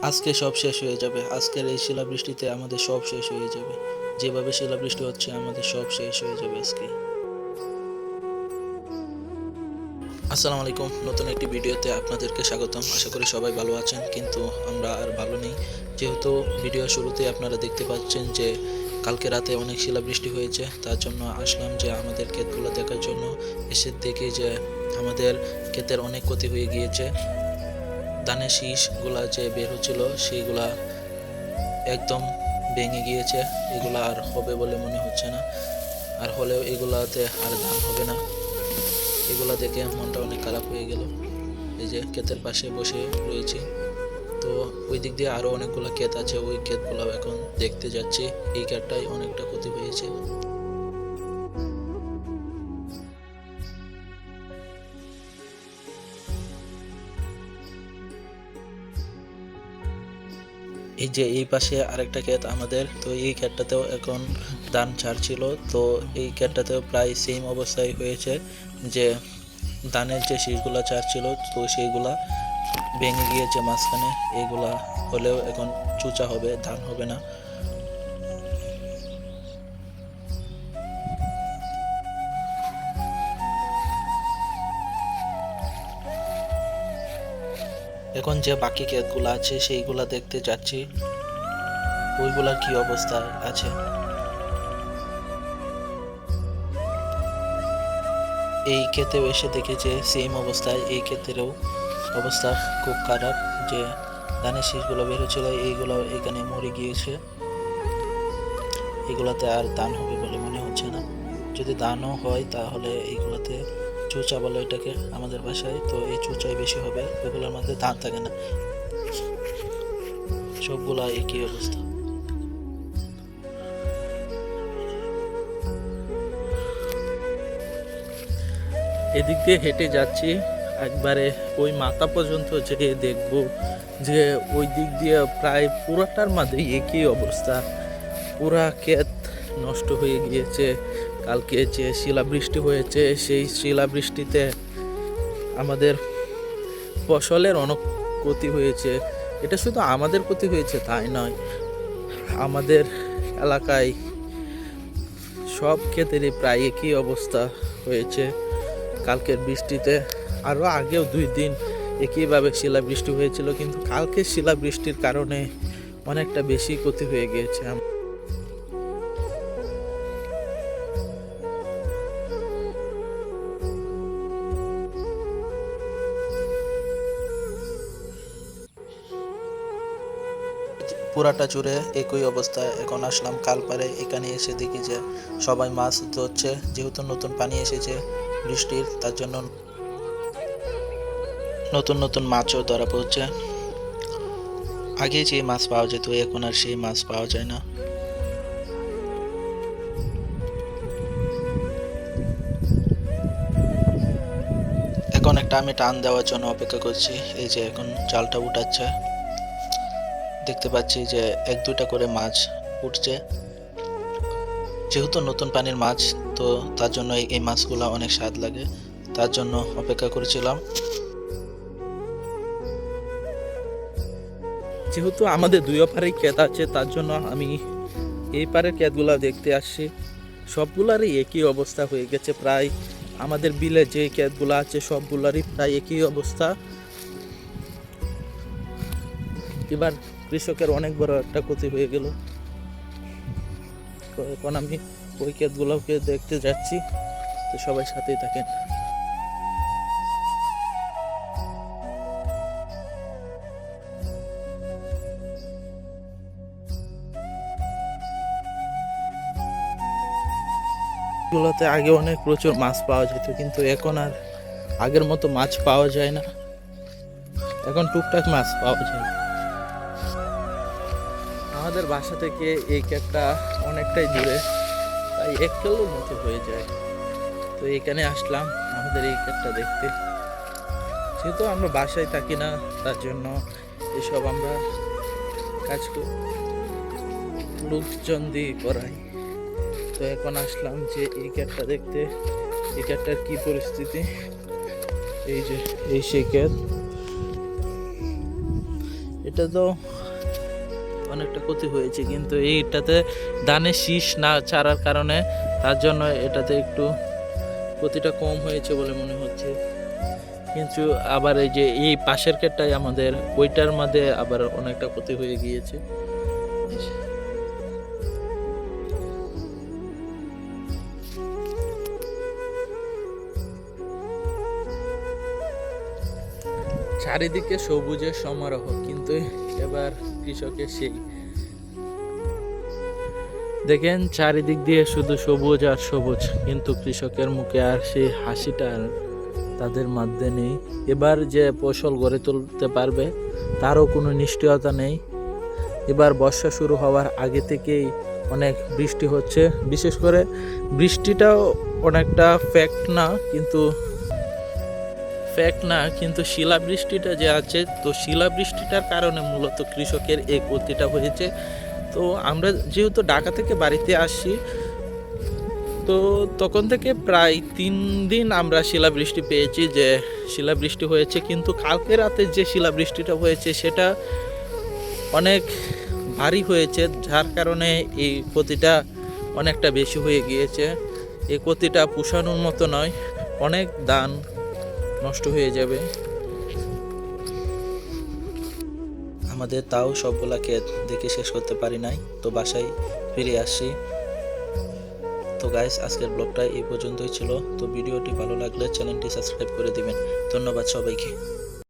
আজকে সব শেষ হয়ে যাবে। আজকের এই শিলাবৃষ্টিতে আমাদের সব শেষ হয়ে যাবে। যেভাবে শিলাবৃষ্টি হচ্ছে আমাদের সব শেষ হয়ে যাবে আজকে। আসসালামু আলাইকুম, নতুন একটি ভিডিওতে আপনাদেরকে স্বাগতম। আশা করি সবাই ভালো আছেন, কিন্তু আমরা আর ভালো নেই। যেহেতু ভিডিও শুরুতে আপনারা দেখতে পাচ্ছেন যে কালকে রাতে অনেক শিলাবৃষ্টি হয়েছে, তার জন্য আসলাম যে আমাদের ক্ষেতগুলো দেখার জন্য। এসে দেখি যে আমাদের ক্ষেতের অনেক ক্ষতি হয়ে গিয়েছে। ধানের শীষগুলা যে বের হচ্ছিল সেইগুলা একদম ভেঙে গিয়েছে। এগুলা আর হবে বলে মনে হচ্ছে না, আর হলেও এগুলাতে আর ধান হবে না। এগুলা দেখে মনটা অনেক খারাপ হয়ে গেল। এই যে ক্ষেতের পাশে বসে রয়েছি, তো ওই দিক দিয়ে আরও অনেকগুলো ক্ষেত আছে, ওই ক্ষেতগুলো এখন দেখতে যাচ্ছি। এই ক্ষেতটাই অনেকটা ক্ষতি হয়েছে। এই যে এই পাশে আরেকটা ক্ষেত আমাদের, তো এই ক্ষেতটাতেও এখন ধান ছাড়ছিল। তো এই ক্ষেতটাতেও প্রায় সেম অবস্থায় হয়েছে, যে ধানের যে শীষগুলা ছাড়ছিল তো সেইগুলা ভেঙে গিয়েছে মাঝখানে। এইগুলা হলেও এখন চুচা হবে, ধান হবে না। এখন যে বাকি ক্ষেতগুলো আছে সেইগুলা দেখতে যাচ্ছি, ওইগুলার কি অবস্থা আছে। এই ক্ষেতেও এসে দেখেছে সেম অবস্থায়, এই ক্ষেতেরও অবস্থা খুব খারাপ, যে ধানের শীষগুলো বেরোচ্ছিল এইগুলো এখানে মরে গিয়েছে। এগুলাতে আর ধান হবে বলে মনে হচ্ছে না। যদি ধানও হয় তাহলে এইগুলাতে চুচা বলে এটাকে আমাদের বাসায়, তো এই চুচাই বেশি হবে, ওগুলোর মধ্যে ধান থাকে না। সবগুলা একই অবস্থা। এদিক দিয়ে হেঁটে যাচ্ছি, একবারে ওই মাথা পর্যন্ত যেয়ে দেখব যে ওই দিক দিয়ে প্রায় পুরাটার মধ্যে একই অবস্থা। পুরা ক্ষেত নষ্ট হয়ে গিয়েছে। কালকে যে শিলাবৃষ্টি হয়েছে সেই শিলাবৃষ্টিতে আমাদের ফসলের অনেক ক্ষতি হয়েছে। এটা শুধু আমাদের ক্ষতি হয়েছে তাই নয়, আমাদের এলাকায় সব ক্ষেতেরই প্রায় একই অবস্থা হয়েছে কালকের বৃষ্টিতে। আরও আগেও 2 দিন একইভাবে শিলাবৃষ্টি হয়েছিল, কিন্তু কালকে শিলাবৃষ্টির কারণে অনেকটা বেশি ক্ষতি হয়ে গিয়েছে। পুরাটা জুড়ে একই অবস্থা। এখন আসলাম কালপাড়ে, এখানে এসে দেখি যে সবাই মাছ ধরছে। যেহেতু নতুন পানি এসেছে বৃষ্টির, তার জন্য নতুন নতুন মাছও ধরা পড়ছে। আগে যে মাছ পাওয়া যেত এখন আর সেই মাছ পাওয়া যায় না। এখন একটা আমি টান দেওয়ার জন্য অপেক্ষা করছি। এই যে এখন জালটা উঠাচ্ছে, দেখতে পাচ্ছি যে 1-2টা করে মাছ উঠছে। যেহেতু নতুন পানির মাছ, তো তার জন্য এই মাছগুলো অনেক স্বাদ লাগে, তার জন্য অপেক্ষা করেছিলাম। যেহেতু আমাদের দুই পারেই ক্ষেত আছে, তার জন্য আমি এই পারের ক্ষেতগুলো দেখতে আসছি। সবগুলারই একই অবস্থা হয়ে গেছে। প্রায় আমাদের বিলে যে ক্ষেতগুলো আছে সবগুলারই প্রায় একই অবস্থা। এবার কৃষকের অনেক বড় একটা ক্ষতি হয়ে গেল। তো এখন আমি ওই ক্ষেতগুলোকে দেখতে যাচ্ছি, তো সবাই সাথেই থাকেন। গুলোতে আগে অনেক প্রচুর মাছ পাওয়া যেত, কিন্তু এখন আর আগের মতো মাছ পাওয়া যায় না। এখন টুকটাক মাছ পাওয়া যায়। আমাদের বাসা থেকে এই ক্ষেতটা অনেকটাই দূরে, তাই 1 কিলোর মতো হয়ে যায়। তো এখানে আসলাম আমাদের এই ক্ষেতটা দেখতে। যেহেতু আমরা বাসায় থাকি না, তার জন্য এসব আমরা কাজ লোকজন দিয়ে করাই। তো এখন আসলাম যে এই ক্ষেতটা দেখতে, এই ক্ষেতটার কি পরিস্থিতি। এই যে এই সেই ক্ষেত, এটা তো অনেকটা ক্ষতি হয়েছে, কিন্তু এইটাতে ধানের শীষ না ছাড়ার কারণে তার জন্য এটাতে একটু ক্ষতিটা কম হয়েছে বলে মনে হচ্ছে। কিন্তু আবার এই যে এই পাশের ক্ষেতটাই আমাদের, ওইটার মধ্যে আবার অনেকটা ক্ষতি হয়ে গিয়েছে। চারিদিকে সবুজের সমারোহ, কিন্তু এবার কৃষকের সেই দেখেন চারিদিক দিয়ে শুধু সবুজ আর সবুজ, কিন্তু কৃষকের মুখে আর সেই হাসিটা আর তাদের মধ্যে নেই। এবার যে ফসল গড়ে তুলতে পারবে তারও কোনো নিশ্চয়তা নেই। এবার বর্ষা শুরু হওয়ার আগে থেকেই অনেক বৃষ্টি হচ্ছে, বিশেষ করে বৃষ্টিটাও অনেকটা ফ্যাক্ট না, কিন্তু শিলাবৃষ্টিটা যে আছে, তো শিলাবৃষ্টিটার কারণে মূলত কৃষকের এই ক্ষতিটা হয়েছে। তো আমরা যেহেতু ঢাকা থেকে বাড়িতে আসি, তো তখন থেকে প্রায় 3 দিন আমরা শিলাবৃষ্টি পেয়েছি, যে শিলাবৃষ্টি হয়েছে। কিন্তু কালকে রাতে যে শিলাবৃষ্টিটা হয়েছে সেটা অনেক ভারী হয়েছে, যার কারণে এই ক্ষতিটা অনেকটা বেশি হয়ে গিয়েছে। এই ক্ষতিটা পোষানোর মতো নয়, অনেক ধান নষ্ট হয়ে যাবে আমাদের। তাও সবগুলা ক্ষেত দেখে শেষ করতে পারি নাই, তো বাসায় ফিরে আসি। তো গাইস, আজকের ব্লগটা এই পর্যন্তই ছিল। তো ভিডিওটি ভালো লাগলে চ্যানেলটি সাবস্ক্রাইব করে দিবেন। ধন্যবাদ সবাইকে।